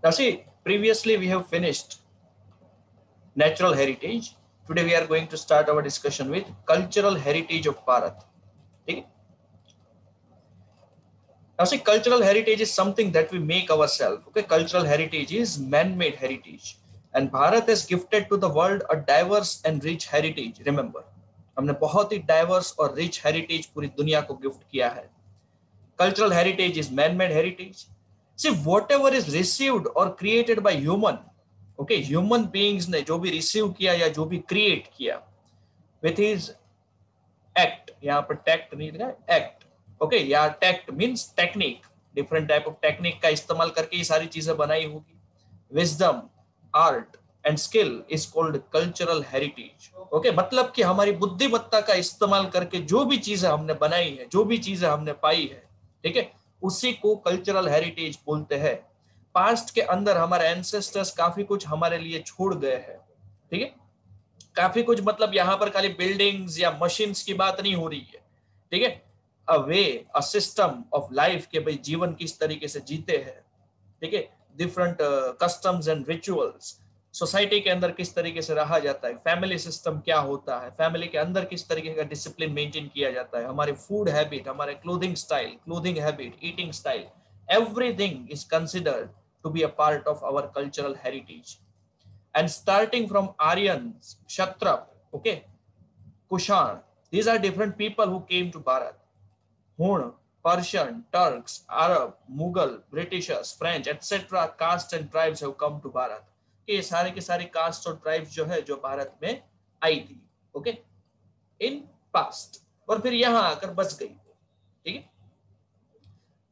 Now see, previously we have finished natural heritage. Today we are going to start our discussion with cultural heritage of Bharat. Okay? Now see, cultural heritage is something that we make ourselves. Okay, cultural heritage is man-made heritage, and Bharat has gifted to the world a diverse and rich heritage. Remember, हमने बहुत ही diverse और rich heritage पूरी दुनिया को gift किया है. Cultural heritage is man-made heritage. See, whatever is received or created by human, okay, human beings ने जो भी receive किया या जो भी create किया with his act, यहाँ पर tact नहीं लिखा है, act, okay, या tact means technique, different type of technique का इस्तेमाल करके ये सारी चीजें बनाई होगी. Wisdom, art and skill is called cultural heritage. Okay, मतलब कि हमारी बुद्धिमत्ता का इस्तेमाल करके जो भी चीजें हमने बनाई है, जो भी चीजें हमने पाई है, ठीक है, उसी को कल्चरल हेरिटेज बोलते हैं. पास्ट के अंदर हमारे एंसेस्टर्स काफी कुछ हमारे लिए छोड़ गए हैं. ठीक है, काफी कुछ मतलब यहाँ पर खाली बिल्डिंग्स या मशीन्स की बात नहीं हो रही है. ठीक है, अ वे, अ सिस्टम ऑफ लाइफ के भाई जीवन किस तरीके से जीते हैं. ठीक है, different customs and rituals, society के अंदर किस तरीके से रहा जाता है, फैमिली सिस्टम क्या होता है, फैमिली के अंदर किस तरीके का डिसिप्लिन मेंटेन किया जाता है, हमारे फूड हैबिट, हमारे clothing style, clothing habit, eating style, everything is considered to be a part of our cultural heritage. And starting from Aryans, Kshatrap, okay, Kushan, these are different people who came to Bharat. Hun, Persian, Turks, Arab, Mughal, Britishers, French, etc. castes and tribes have come to Bharat. ये सारे के सारे cast और tribes जो है जो भारत में आई थी, ओके, इन पास्ट, और फिर यहाँ आकर बस गई. ठीक है,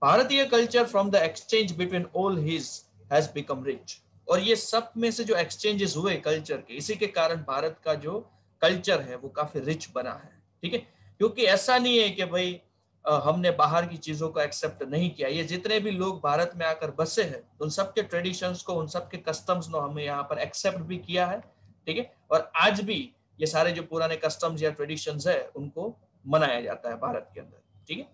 भारतीय culture from the exchange between all his has become rich. और ये सब में से जो एक्सचेंजेस हुए कल्चर के, इसी के कारण भारत का जो कल्चर है वो काफी रिच बना है. ठीक है, क्योंकि ऐसा नहीं है कि भाई हमने बाहर की चीजों को एक्सेप्ट नहीं किया. ये जितने भी लोग भारत में आकर बसे हैं उन सबके ट्रेडिशंस को, उन सबके कस्टम्स को हमने यहाँ पर एक्सेप्ट भी किया है. ठीक है, और आज भी ये सारे जो पुराने कस्टम्स या ट्रेडिशंस है उनको मनाया जाता है भारत के अंदर. ठीक है,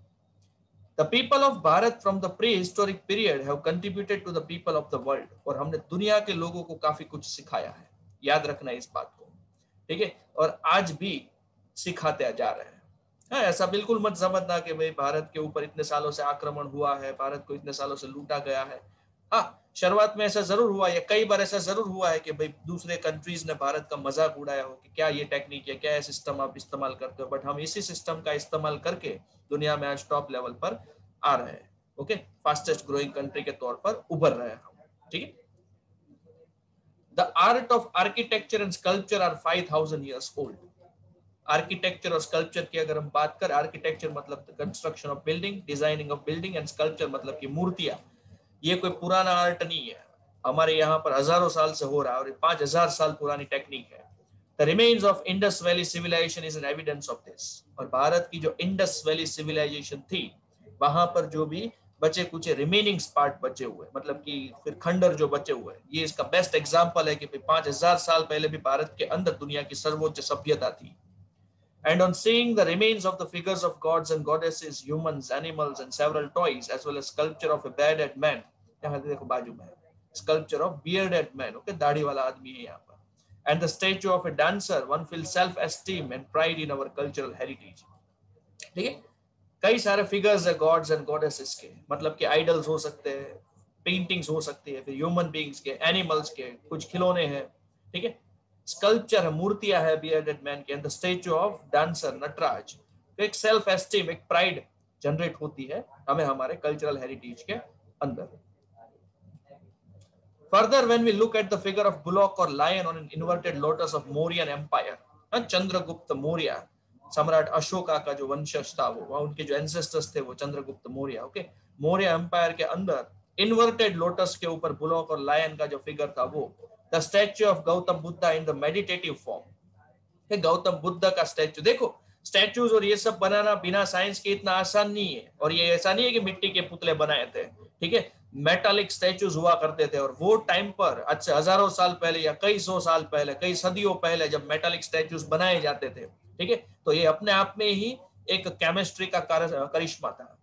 The people of Bharat from the prehistoric period have contributed to the people of the world. और हमने दुनिया के लोगों को काफी कुछ सिखाया है, याद रखना इस बात को. ठीक है, और आज भी सिखाते जा रहे हैं. हाँ, ऐसा बिल्कुल मत समझना कि भाई भारत के ऊपर इतने सालों से आक्रमण हुआ है, भारत को इतने सालों से लूटा गया है. हाँ, शुरुआत में ऐसा जरूर हुआ, या कई बार ऐसा जरूर हुआ है कि भाई दूसरे कंट्रीज ने भारत का मजाक उड़ाया हो कि क्या ये टेक्निक है, क्या ये सिस्टम आप इस्तेमाल करते हो. बट हम इसी सिस्टम का इस्तेमाल करके दुनिया में आज टॉप लेवल पर आ रहे हैं. ओके, फास्टेस्ट ग्रोइंग कंट्री के तौर पर उभर रहे हैं हम. ठीक है, the art of architecture and sculpture are 5000 years old. Architecture और स्कल्पचर की अगर हम बात करें, आर्किटेक्चर मतलब construction of building, designing of building, and sculpture मतलब की मूर्तियां. ये कोई पुराना आर्ट नहीं है, हमारे यहाँ पर हजारों साल से हो रहा है और 5000 साल पुरानी टेक्निक है. The remains of Indus Valley civilization is an evidence of this. और भारत की जो इंडस वैली सिविलाइजेशन थी, वहां पर जो भी बचे कुछ रिमेनिंग पार्ट बचे हुए, मतलब कि फिर खंडर जो बचे हुए, ये इसका बेस्ट एग्जांपल है कि 5000 साल पहले भी भारत के अंदर दुनिया की सर्वोच्च सभ्यता थी. And on seeing the remains of the figures of gods and goddesses, humans, animals, and several toys, as well as sculpture of a bearded man, यहाँ देखो बाजू में sculpture of bearded man, okay, दाढ़ी वाला आदमी है यहाँ पर, and the statue of a dancer, one feels self-esteem and pride in our cultural heritage. ठीक है, कई सारे फिगर्स है गॉड्स एंड गॉडेसेस के, मतलब कि आइडल्स हो सकते हैं, पेंटिंग्स हो सकती है, फिर ह्यूमन बीइंग्स के, एनिमल्स के, कुछ खिलौने हैं. ठीक है, स्कल्पचर है, मूर्तियां है बियर्डेड मैन के, and the statue of dancer Nataraj. तो एक सेल्फ एस्टीम, एक प्राइड जनरेट होती है हमें हमारे कल्चरल हेरिटेज के अंदर. Further, when we look at the figure of bullock or lion on an inverted lotus of Mauryan Empire, Chandragupta Maurya, सम्राट अशोका का जो वंशज था, वो उनके जो एंसेस्टर्स थे वो चंद्रगुप्त मौर्य. ओके, मौर्य एम्पायर के अंदर इन्वर्टेड लोटस के ऊपर बुलॉक और लायन का जो फिगर था वो. The statue of Gautam Buddha in the meditative form. Gautam Buddha का स्टैच्यू देखो, स्टैच्यूज और ये सब बनाना बिना साइंस के इतना आसान नहीं है. और ये ऐसा नहीं है कि मिट्टी के पुतले बनाए थे. ठीक है, मेटालिक स्टैच्यूज हुआ करते थे, और वो टाइम पर अच्छा हजारों साल पहले या कई सौ साल पहले, कई सदियों पहले जब मेटालिक स्टैच्यूज बनाए जाते थे, ठीक है, तो ये अपने आप में ही एक केमिस्ट्री का करिश्मा था.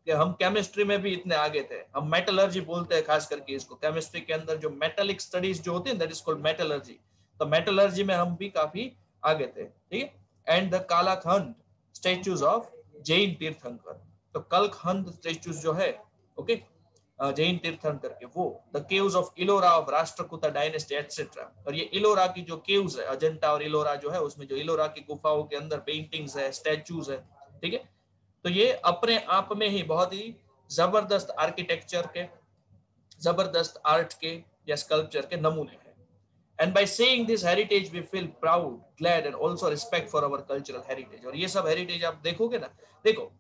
कि हम केमिस्ट्री में भी इतने आगे थे, हम मेटलर्जी बोलते हैं खास करके इसको, केमिस्ट्री के अंदर जो मेटेलिक स्टडीज जो होती है दैट इज कॉल्ड मेटलर्जी, तो मेटलर्जी में हम भी काफी आगे थे, ठीक है। एंड द कालाखंड स्टेच्यूज ऑफ जैन तीर्थंकर, तो कलखंड स्टेच्यूज जो है, ओके, जैन तीर्थंकर के, वो the caves of Ellora of Rashtrakuta dynasty etcetera, और ये इलोरा की जो केव्स है, अजंता और इलोरा जो है, उसमें जो इलोरा की गुफाओं के अंदर पेंटिंग्स है, स्टैचूज है, ठीक है। तो ये अपने आप में ही बहुत ही जबरदस्त आर्किटेक्चर के, जबरदस्त आर्ट के या स्कल्पचर के नमूने हैं। And by seeing this heritage we feel proud, glad and also respect for our cultural heritage. और ये सब हेरिटेज आप देखोगे ना, देखो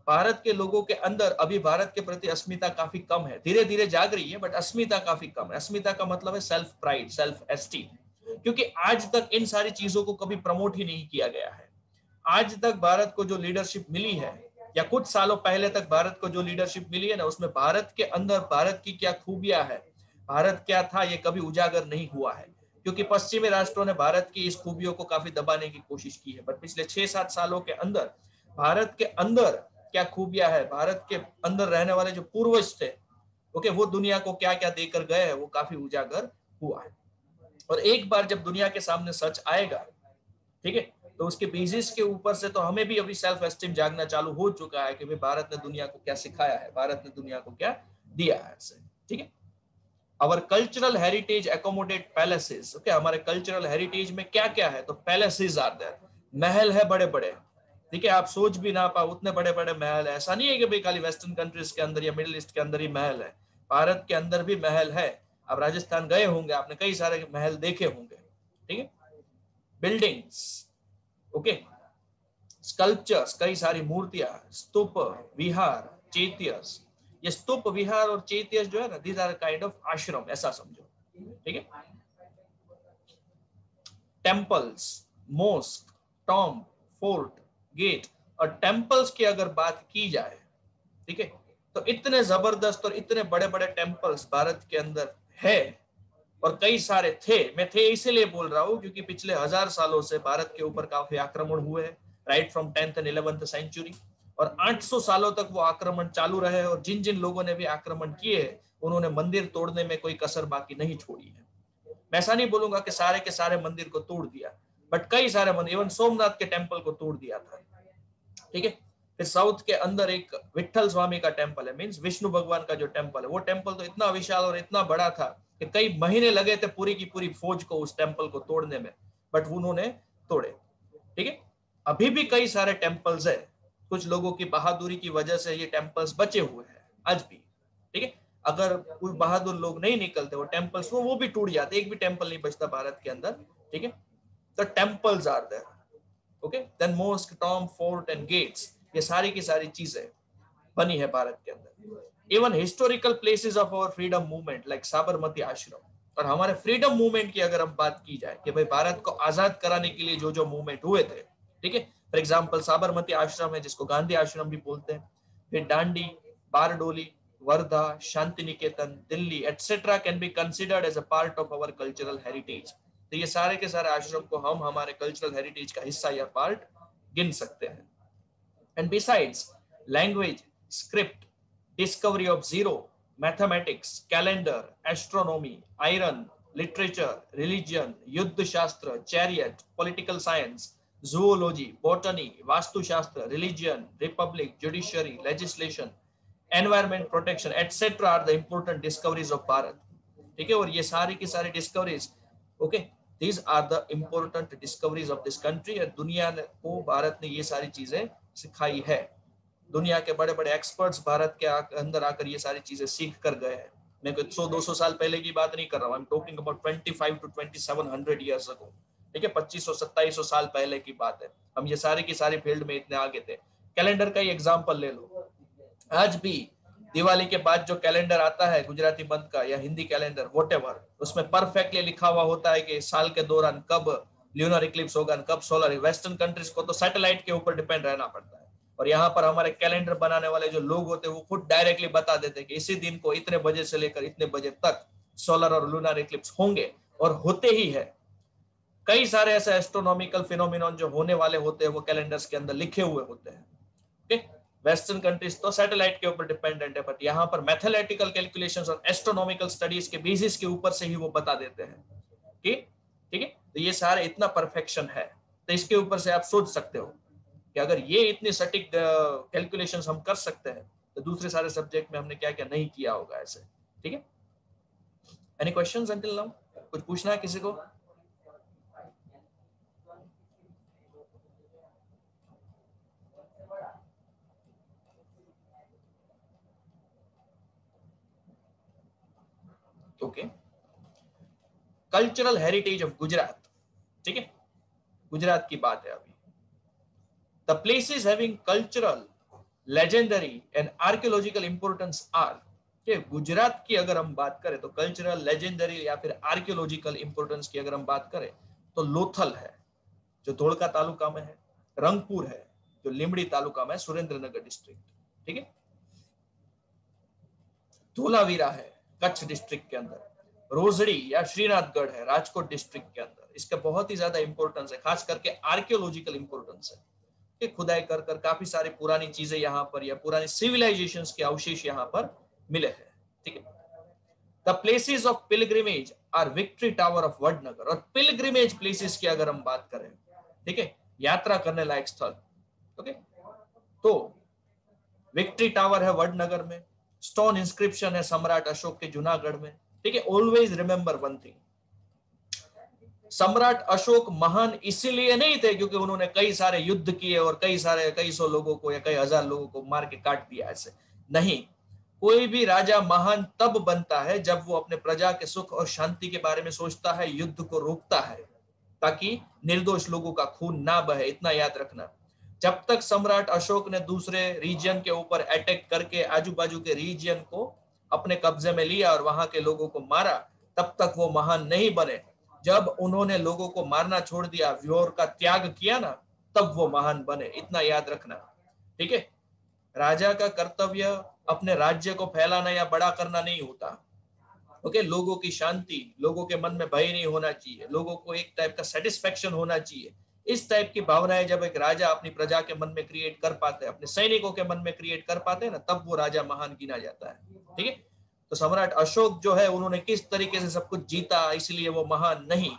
भारत के लोगों के अंदर अभी भारत के प्रति अस्मिता काफी कम है, धीरे धीरे जाग रही है, बट अस्मिता काफी कम है। अस्मिता का मतलब है सेल्फ प्राइड, सेल्फ एस्टीम, क्योंकि आज तक इन सारी चीजों को कभी प्रमोट ही नहीं किया गया है। आज तक भारत को जो लीडरशिप मिली है, या कुछ सालों पहले तक भारत को जो लीडरशिप मिली है ना, उसमें भारत के अंदर भारत की क्या खूबियां है, भारत क्या था, ये कभी उजागर नहीं हुआ है, क्योंकि पश्चिमी राष्ट्रों ने भारत की इस खूबियों को काफी दबाने की कोशिश की है। बट पिछले 6-7 सालों के अंदर भारत के अंदर क्या खूबियां है, भारत के अंदर रहने वाले जो पूर्वज थे, ओके, वो दुनिया को क्या क्या देकर गए हैं, वो काफी उजागर हुआ है। और एक बार जब दुनिया के सामने सच आएगा, ठीक है, तो उसके बेसिस के ऊपर से तो हमें भी अभी सेल्फ एस्टीम जागना चालू हो चुका है कि भाई भारत ने दुनिया को क्या सिखाया है, भारत ने दुनिया को क्या दिया है, ठीक है। Our cultural heritage accommodate palaces, okay, हमारे कल्चरल हेरिटेज में क्या क्या है, तो पैलेसेस आर देयर, महल है बड़े बड़े, ठीक है, आप सोच भी ना पाओ उतने बड़े बड़े महल है। ऐसा नहीं है कि भाई खाली वेस्टर्न कंट्रीज के अंदर या मिडिल ईस्ट के अंदर ही महल है, भारत के अंदर भी महल है। आप राजस्थान गए होंगे, आपने कई सारे महल देखे होंगे, ठीक है। बिल्डिंग्स, ओके, स्कल्पचर्स, कई सारी मूर्तियां, स्तूप, विहार, चैत्यस। ये स्तूप, विहार और चैत्यस जो है ना, दीज आर काइंड ऑफ आश्रम, ऐसा समझो, ठीक है। Temples, mosque, tomb, fort, gate. और टेम्पल्स की अगर बात की जाए, ठीक है, तो इतने जबरदस्त और इतने बड़े बड़े टेम्पल्स भारत के अंदर है, और कई सारे थे। मैं थे इसीलिए बोल रहा हूं क्योंकि पिछले 1000 सालों से भारत के ऊपर काफी आक्रमण हुए हैं, right from 10th and 11th century, और 800 सालों तक वो आक्रमण चालू रहे। और जिन जिन लोगों ने भी आक्रमण किए हैं, उन्होंने मंदिर तोड़ने में कोई कसर बाकी नहीं छोड़ी है। मैं ऐसा नहीं बोलूंगा कि सारे के सारे मंदिर को तोड़ दिया, बट कई सारे मंदिर, इवन सोमनाथ के टेम्पल को तोड़ दिया था, ठीक है। फिर साउथ के अंदर एक विठल स्वामी का टेम्पल है, मींस विष्णु भगवान का जो टेम्पल है, वो टेम्पल तो इतना विशाल और इतना बड़ा था कि कई महीने लगे थे पूरी की पूरी फौज को उस टेम्पल को तोड़ने में, बट उन्होंने तोड़े, ठीक है। अभी भी कई सारे टेम्पल्स है, कुछ लोगों की बहादुरी की वजह से ये टेम्पल्स बचे हुए हैं आज भी, ठीक है। अगर कोई बहादुर लोग नहीं निकलते, वो टेम्पल्स वो भी टूट जाते, एक भी टेम्पल नहीं बचता भारत के अंदर, ठीक है। The temples are there, okay, then mosque, tomb, fort and gates, ये सारी की सारी चीजें बनी है भारत के अंदर। Even historical places of our freedom movement like Sabarmati Ashram. और हमारे फ्रीडम मूवमेंट की अगर हम बात की जाए कि भाई भारत को आजाद कराने के लिए जो जो मूवमेंट हुए थे, ठीक है, फॉर एग्जांपल साबरमती आश्रम है, जिसको गांधी आश्रम भी बोलते हैं, फिर Dandi, Bardoli, Wardha, Shanti Niketan, Delhi etcetera can be considered as a part of our cultural heritage. तो ये सारे के सारे आश्रम को हम हमारे कल्चरल हेरिटेज का हिस्सा या पार्ट गिन सकते हैं। And besides, language, script, discovery of zero, mathematics, calendar, astronomy, iron, literature, religion, युद्ध शास्त्र, chariot, political science, zoology, botany, vastu shastra, religion, republic, judiciary, legislation, environment protection, etc. are the important discoveries of Bharat. ठीक है, और ये सारी की सारी discoveries, okay, these are the important discoveries of this country. और दुनिया को भारत ने ये सारी चीजें सिखाई है। दुनिया के बड़े बड़े एक्सपर्ट्स भारत के अंदर आकर ये सारी चीजें सीख कर गए हैं। मैं कोई 100-200 साल पहले की बात नहीं कर रहा हूँ, I am talking about 25 to 2700 years ago, ठीक है, 2500-2700 साल पहले की बात है। हम ये सारी की सारी फील्ड में इतने आगे थे। कैलेंडर का ही एग्जाम्पल ले लो, आज भी दिवाली के बाद जो कैलेंडर आता है, गुजराती मंथ का या हिंदी कैलेंडर, व्हाटएवर, उसमें परफेक्टली लिखा हुआ होता है कि साल के दौरान कब ल्यूनर इक्लिप्स होगा, कब सोलर। वेस्टर्न कंट्रीज को तो सैटेलाइट के ऊपर डिपेंड रहना पड़ता है, और यहाँ पर हमारे कैलेंडर बनाने वाले जो लोग होते हैं वो खुद डायरेक्टली बता देते हैं कि इसी दिन को इतने बजे से लेकर इतने बजे तक सोलर और लूनर इक्लिप्स होंगे, और होते ही है। कई सारे ऐसे एस्ट्रोनॉमिकल फिनोमिनन जो होने वाले होते हैं वो कैलेंडर्स के अंदर लिखे हुए होते हैं, ठीक। वेस्टर्न कंट्रीज तो सैटेलाइट के ऊपर डिपेंडेंट है, बट यहाँ पर मैथमेटिकल कैलकुलेशंस और एस्ट्रोनॉमिकल स्टडीज के बेसिस के ऊपर से ही वो बता देते हैं कि ठीक है, तो ये सारे इतना परफेक्शन है, तो इसके ऊपर से आप सोच सकते हो कि अगर ये इतनी सटीक कैलकुलेशंस हम कर सकते हैं तो दूसरे सारे सब्जेक्ट में हमने क्या क्या नहीं किया होगा ऐसे। ठीक है, एनी क्वेश्चंस अंटिल नाउ? कुछ पूछना है किसी को? Okay, cultural heritage of Gujarat. ठीक है, गुजरात की बात है अभी। The places having cultural, legendary and archaeological importance are, Gujarat की अगर हम बात करें तो कल्चरल, लेजेंडरी या फिर आर्कियोलॉजिकल इंपोर्टेंस की अगर हम बात करें तो लोथल है जो धोलका तालुका में है, रंगपुर है जो लिमड़ी तालुका में, सुरेंद्रनगर डिस्ट्रिक्ट। ठीक है, धोलावीरा है कच्छ डिस्ट्रिक्ट के अंदर, रोजड़ी या श्रीनाथगढ़ है राजकोट डिस्ट्रिक्ट के अंदर। इसका बहुत ही ज्यादा इंपॉर्टेंस है, खास करके आर्कियोलॉजिकल इंपॉर्टेंस है कि खुदाई कर कर काफी सारी पुरानी चीजें यहाँ पर या पुरानी सिविलाइजेशंस के अवशेष यहाँ पर मिले हैं। ठीक है, the places of pilgrimage are victory tower of Vadnagar. और पिलग्रिमेज प्लेसेस की अगर हम बात करें, ठीक है, यात्रा करने लायक स्थल, ओके, तो विक्ट्री टावर है वडनगर में, स्टोन इंस्क्रिप्शन है सम्राट अशोक के जूनागढ़ में। ठीक है, ऑलवेज रिमेंबर वन थिंग, सम्राट अशोक महान इसीलिए नहीं थे क्योंकि उन्होंने कई सारे युद्ध किए और कई सौ लोगों को या कई हजार लोगों को मार के काट दिया, ऐसे नहीं। कोई भी राजा महान तब बनता है जब वो अपने प्रजा के सुख और शांति के बारे में सोचता है, युद्ध को रोकता है ताकि निर्दोष लोगों का खून ना बहे। इतना याद रखना, जब तक सम्राट अशोक ने दूसरे रीजन के ऊपर अटैक करके आजू बाजू के रीजन को अपने कब्जे में लिया और वहां के लोगों को मारा, तब तक वो महान नहीं बने। जब उन्होंने लोगों को मारना छोड़ दिया, व्योर का त्याग किया ना, तब वो महान बने। इतना याद रखना। ठीक है, राजा का कर्तव्य अपने राज्य को फैलाना या बड़ा करना नहीं होता। ओके, लोगों की शांति, लोगों के मन में भय नहीं होना चाहिए, लोगों को एक टाइप का सेटिस्फेक्शन होना चाहिए। इस टाइप की भावनाएं जब एक राजा अपनी प्रजा के मन में क्रिएट कर पाते हैं, अपने सैनिकों के मन में क्रिएट कर पाते हैं ना, तब वो राजा महान गिना जाता है। ठीक है, तो सम्राट अशोक जो है उन्होंने किस तरीके से सब कुछ जीता, इसलिए वो महान नहीं।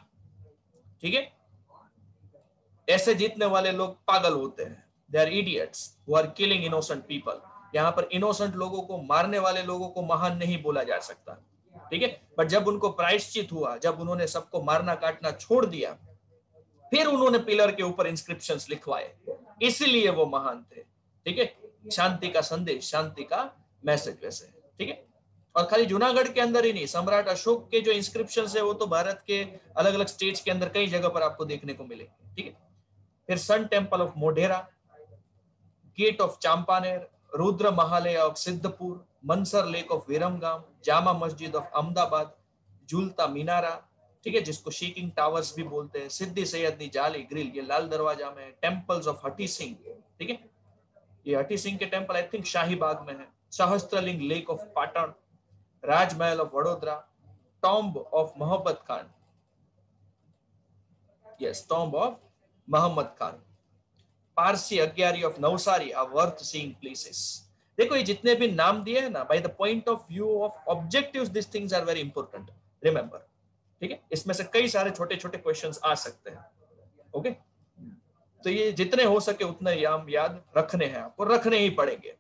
ठीक है, ऐसे जीतने वाले लोग पागल होते हैं, they are idiots who are killing innocent people. यहाँ पर इनोसेंट लोगों को, मारने वाले लोगों को महान नहीं बोला जा सकता। ठीक है, बट जब उनको प्रायश्चित हुआ, जब उन्होंने सबको मारना काटना छोड़ दिया, फिर उन्होंने पिलर के ऊपर इंस्क्रिप्शंस लिखवाए, इसलिए वो महान थे। ठीक है, शांति का संदेश, शांति का मैसेज वैसे। ठीक है, और खाली जूनागढ़ के अंदर ही नहीं, सम्राट अशोक के जो इंस्क्रिप्शंस है वो तो भारत के अलग अलग स्टेट्स के अंदर कई जगह पर आपको देखने को मिलेंगे। ठीक है, फिर sun temple of Modhera, gate of Champaner, Rudra Mahalaya of Siddhpur, Munsar lake of Viramgam, Jama Masjid of Ahmedabad, झूलता मीनारा, ठीक है, जिसको शेकिंग टावर्स भी बोलते हैं, सिद्धि सैयदनी जाली ग्रिल, ये लाल दरवाजा में है, टेम्पल्स ऑफ हटी सिंह, ठीक है, ये हटी सिंह के टेम्पल आई थिंक शाहीबाग में है, Sahastraling lake of Patan, Rajmahal of Vadodara, tomb of Mohammad Khan, yes, tomb of Mohammad Khan, Parsi Agiary of Navsari are worth seeing places. देखो ये जितने भी नाम दिए हैं ना, by the point of view of objectives this things are very important, remember. ठीक है, इसमें से कई सारे छोटे छोटे क्वेश्चंस आ सकते हैं। ओके, तो ये जितने हो सके उतने हम याद रखने हैं, आपको रखने ही पड़ेंगे।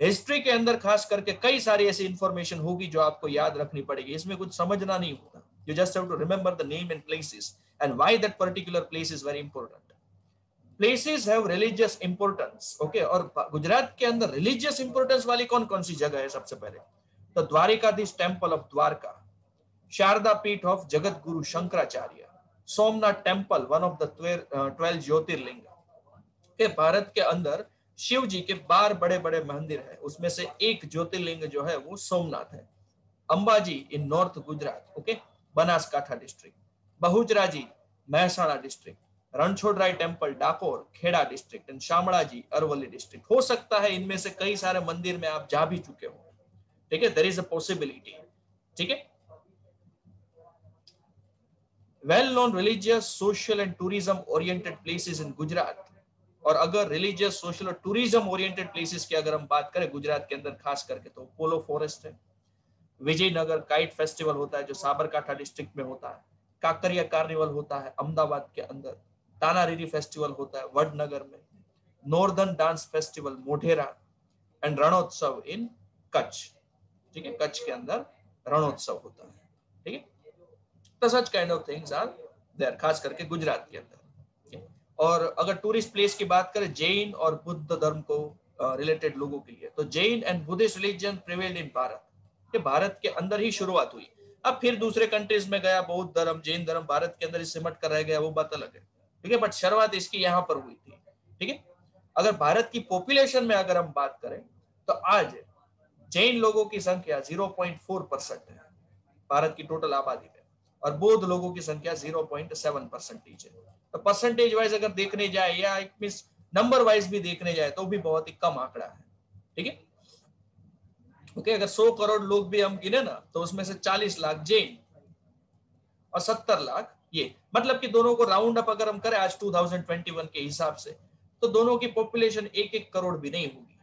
हिस्ट्री के अंदर खास करके कई सारी ऐसी इंफॉर्मेशन होगी जो आपको याद रखनी पड़ेगी, इसमें कुछ समझना नहीं होता। You just have to remember the name and places and why that particular place is very important. Places have religious importance. Okay, और गुजरात के अंदर रिलीजियस इंपोर्टेंस वाली कौन कौन सी जगह है? सबसे पहले तो द्वारिकाधीश टेम्पल ऑफ द्वारका, शारदा पीठ of Jagat Guru Shankaracharya, Somnath temple one of the 12 ज्योतिर्लिंग। के भारत के अंदर शिव जी के 12 बड़े बड़े मंदिर है, उसमें से एक ज्योतिर्लिंग जो है वो सोमनाथ है। Ambaji in north Gujarat, okay, Banaskantha district, Bahucharaji Mehsana district, Ranchhodrai temple Dakor Kheda district and Shamlaji Aravalli district. हो सकता है इनमें से कई सारे मंदिर में आप जा भी चुके हो। ठीक है, देयर इज अ पॉसिबिलिटी। ठीक है, well known religious, social and tourism oriented places in Gujarat और अगर रिलीजियस, सोशल और टूरिज्म ओरिएंटेड प्लेसेस की अगर हम बात करें गुजरात के अंदर खास करके, तो पोलो फॉरेस्ट है, विजयनगर काइट फेस्टिवल होता है जो साबरकांठा डिस्ट्रिक्ट में होता है, काकरिया कार्निवल होता है अहमदाबाद के अंदर, तानारीरी फेस्टिवल होता है वडनगर में, northern dance festival Modhera, and Rannotsav in Kutch. ठीक है, कच्छ के अंदर रणोत्सव होता है। ठीक है, तो such kind of things are there, खास करके गुजरात के अंदर। और अगर टूरिस्ट प्लेस की बात करें जैन और बुद्ध धर्म को रिलेटेड लोगों के लिए, तो Jain and Buddhist religion prevailed in Bharat. ये भारत के अंदर ही शुरुआत हुई, अब फिर दूसरे कंट्रीज में गया बौद्ध धर्म, जैन धर्म भारत के अंदर ही सिमट कर रह गया, वो बात अलग है। ठीक है, बट शुरुआत इसकी यहाँ पर हुई थी। ठीक है, अगर भारत की पॉपुलेशन में अगर हम बात करें तो आज जैन लोगों की संख्या 0.4% है भारत की टोटल आबादी में, और बौद्ध लोगों की संख्या 0.7% है। तो परसेंटेज वाइज अगर देखने जाए या इट मींस नंबर वाइज भी देखने जाए तो भी बहुत ही कम आंकड़ा है। ठीक है, ओके, अगर 100 करोड़ लोग भी हम गिने ना तो उसमें से 40 लाख जैन और 70 लाख ये, मतलब कि दोनों को राउंड अप अगर हम करें आज 2021 के हिसाब से, तो दोनों की पॉपुलेशन 1-1 करोड़ भी नहीं होगी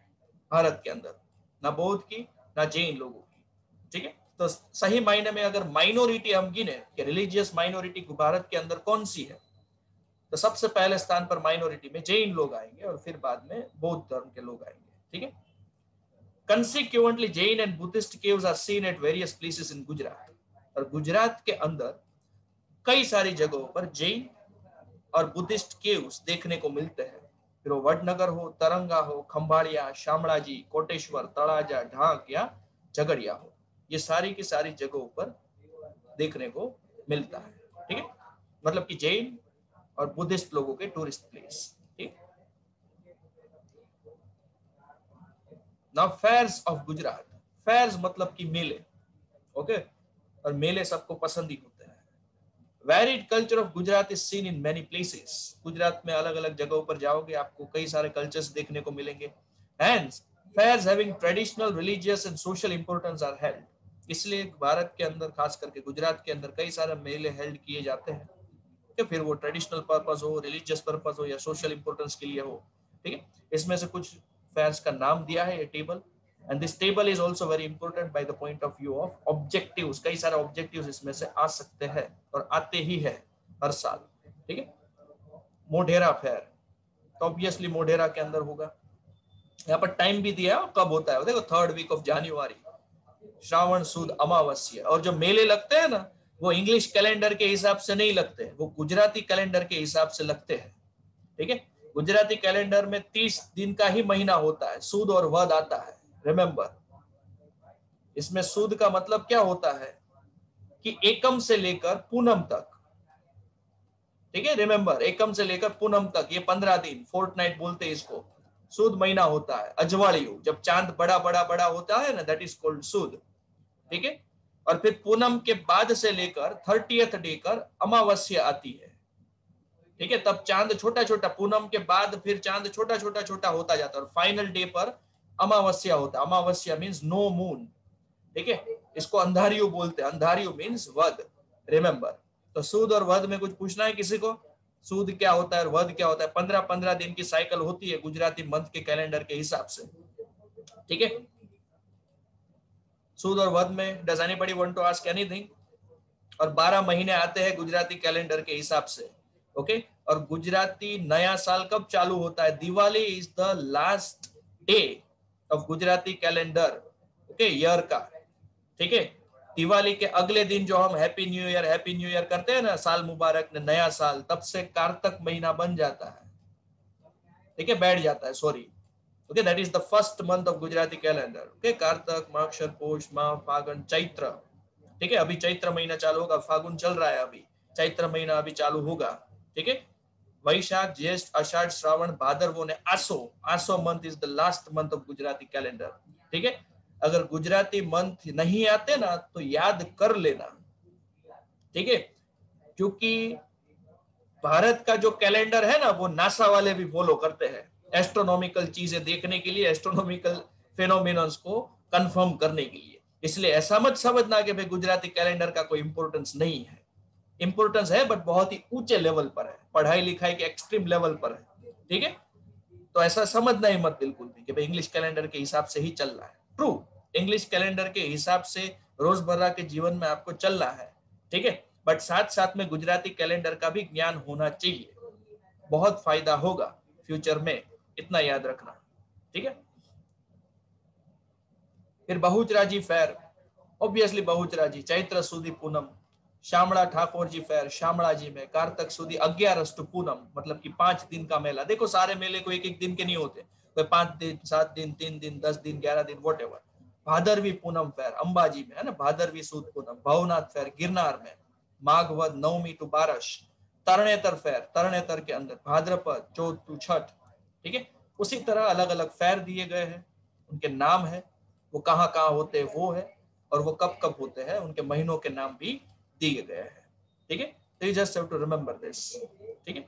भारत के अंदर, ना बौद्ध की ना जैन लोगों की। ठीक है, तो सही मायने में अगर माइनॉरिटी हम गिने कि रिलीजियस माइनॉरिटी भारत के अंदर कौन सी है, तो सबसे पहले स्थान पर माइनॉरिटी में जैन लोग आएंगे और फिर बाद में बौद्ध धर्म के लोग आएंगे। ठीक है, Consequently, Jain and Buddhist caves are seen at various places in Gujarat. और गुजरात के अंदर कई सारी जगहों पर जैन और बुद्धिस्ट केव्स देखने को मिलते हैं, फिर वो वडनगर हो, तरंगा हो, खंभाड़िया, शामड़ाजी, कोटेश्वर, तड़ाजा, ढाक या झगड़िया हो, ये सारी की सारी जगहों पर देखने को मिलता है। ठीक है, मतलब कि जैन और बुद्धिस्ट लोगों के टूरिस्ट प्लेस। ठीक, now fairs of Gujarat. Fairs मतलब कि मेले, ओके, और मेले सबको पसंद ही होते हैं। Varied culture of Gujarat is seen in many places. Gujarat में अलग अलग जगहों पर जाओगे आपको कई सारे कल्चर्स देखने को मिलेंगे। Hence, fairs having traditional, religious and social importance are held. इसलिए भारत के अंदर खास करके गुजरात के अंदर कई सारे मेले हेल्ड किए जाते हैं कि फिर वो ट्रेडिशनल पर्पस हो, रिलीजियस पर्पस हो या सोशल इंपोर्टेंस के लिए हो। ठीक है, इसमें से कुछ फेयर्स का नाम दिया है ये table, and this table is also very important bye the point of view of objectives. कई सारे ऑब्जेक्टिव्स इसमें से आ सकते हैं और आते ही है हर साल। ठीक है, मोढेरा फेयर तो ऑब्वियसली मोढेरा के अंदर होगा। यहाँ पर टाइम भी दिया है कब होता है, देखो 3rd week of January, Shravan सुद अमावस्या। और जो मेले लगते हैं ना वो इंग्लिश कैलेंडर के हिसाब से नहीं लगते, वो गुजराती कैलेंडर के हिसाब से लगते हैं। ठीक है, गुजराती कैलेंडर में 30 दिन का ही महीना होता है, सूद और वध आता है। रिमेंबर, इसमें सूद का मतलब क्या होता है कि एकम से लेकर पूनम तक। ठीक है, रिमेंबर, एकम से लेकर पूनम तक ये 15 दिन, फोर्टनाइट बोलते हैं इसको, सूद महीना होता है। अजवाड़ियों, जब चांद बड़ा बड़ा बड़ा होता है ना, दैट इज कॉल्ड सूद। ठीक है, और फिर पूनम के बाद से लेकर 30th डे कर अमावस्या आती है। ठीक है, तब चांद छोटा छोटा, पूनम के बाद फिर चांद छोटा छोटा छोटा होता जाता है और फाइनल डे पर अमावस्या होता है। अमावस्या मींस नो मून। ठीक है, इसको अंधारियों बोलते हैं, अंधारियों मींस वध। रिमेंबर, तो सूद और वध में कुछ पूछना है किसी को? सूद क्या होता है और वध क्या होता है? 15-15 दिन की साइकिल होती है गुजराती मंथ के कैलेंडर के हिसाब से। ठीक है, सूद और वध में does anybody want to ask anything? और 12 महीने आते हैं गुजराती कैलेंडर के हिसाब से। ओके, और गुजराती नया साल कब चालू होता है? Diwali is the last day of Gujarati calendar, okay, year का। ठीक है, दिवाली के अगले दिन जो हम हैप्पी न्यू ईयर करते हैं ना, साल मुबारक ने नया साल, तब से कार्तक महीना बन जाता है। ठीक है, बैठ जाता है, sorry. Okay, that is the first month of Gujarati calendar. Okay, Kartak, Magshar, Posh, Maha, फागुन, चैत्र। ठीक है, अभी चैत्र महीना चालू होगा, फागुन चल रहा है अभी, चैत्र महीना अभी चालू होगा। ठीक है, वैशाख, ज्येष्ठ, आषाढ़, श्रावण, भादरवो ने आसो। आसो month is the last month of Gujarati calendar. ठीक है, अगर गुजराती मंथ नहीं आते ना तो याद कर लेना। ठीक है, क्योंकि भारत का जो कैलेंडर है ना वो नासा वाले भी फॉलो करते हैं, एस्ट्रोनॉमिकल चीजें देखने के लिए, एस्ट्रोनॉमिकल फेनोमेनन्स को कंफर्म करने के लिए। इसलिए ऐसा मत समझना कि भाई गुजराती कैलेंडर का कोई इंपॉर्टेंस नहीं है। इंपॉर्टेंस है बट बहुत ही ऊंचे लेवल पर है, पढ़ाई लिखाई के एक्सट्रीम लेवल पर है। ठीक है, तो ऐसा समझना ही मत बिल्कुल भी कि भाई इंग्लिश कैलेंडर के हिसाब से ही चल रहा है। ट्रू, इंग्लिश कैलेंडर के हिसाब से रोजमर्रा के जीवन में आपको चलना है, ठीक है, बट साथ साथ में गुजराती कैलेंडर का भी ज्ञान होना चाहिए, बहुत फायदा होगा फ्यूचर में, इतना याद रखना, ठीक है। फिर बहुचराजी फेर, ऑब्वियसली बहुचराजी चैत्र सुदी पूनम, शामળા ठाकुर जी फेर शामળાજી में कारतक सुदी 11 पूनम, मतलब कि 5 दिन का मेला। देखो सारे मेले को एक एक दिन के नहीं होते, कोई 5 दिन 7 दिन 3 दिन 10 दिन 11 दिन वॉट एवर। भादरवी पूनम फेर अंबाजी में है ना, भादरवी सुद पूनम, भवनाथ फेर गिरनार में, माघवद नवमी टू बारस, तरणेतर फेर तरणेतर के अंदर, भाद्रपद चौथ टू छठ, ठीक है। उसी तरह अलग अलग फेर दिए गए हैं, उनके नाम है, वो कहाँ कहाँ होते हैं वो है, और वो कब कब होते हैं उनके महीनों के नाम भी दिए गए हैं, ठीक है। तो you just have to remember this, ठीक है।